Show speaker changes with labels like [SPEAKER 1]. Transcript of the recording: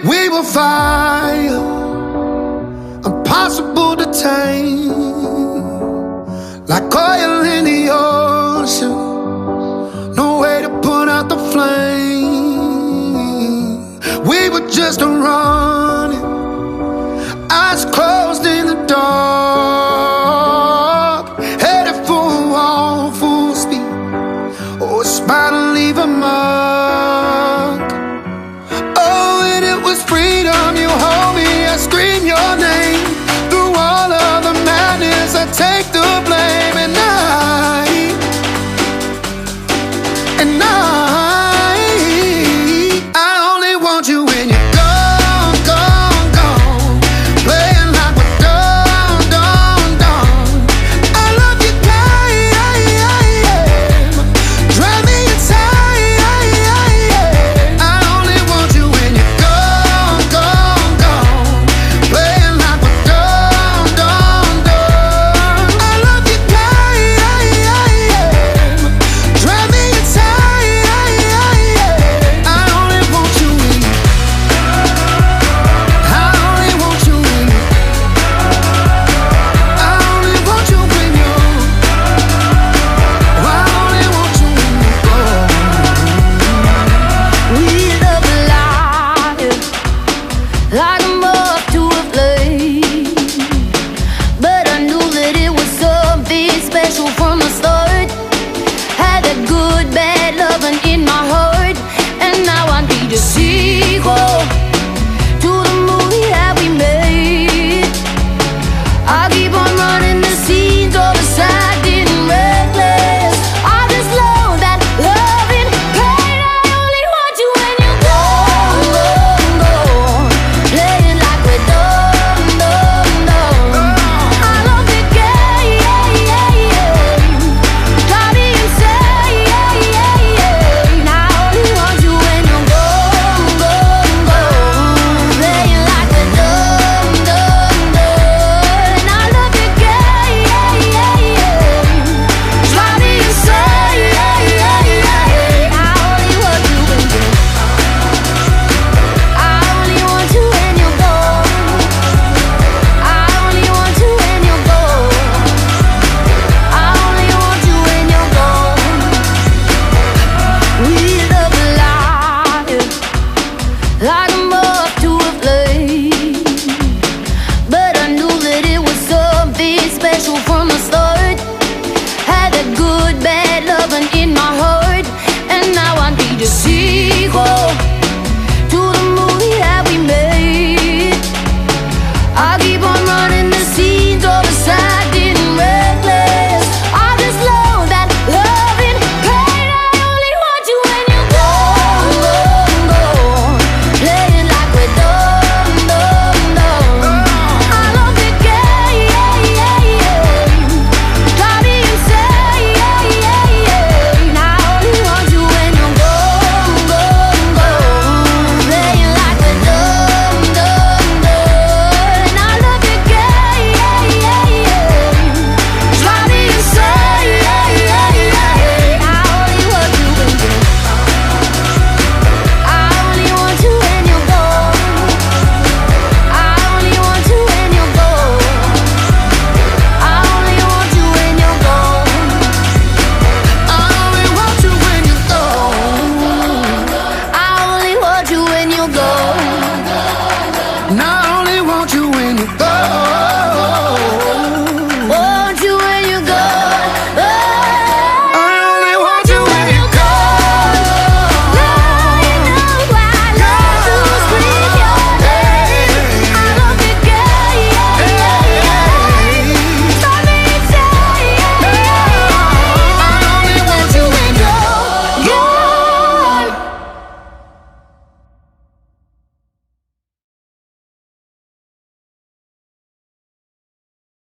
[SPEAKER 1] We were fire, impossible to tame, like oil in the ocean, no way to put out the flame. We were just running, eyes closed in the dark, headed for a wall, full speed. Oh, a smile to leave a mark. Oh, and it was freedom. You hold me, I scream your name. Through all of the madness, I take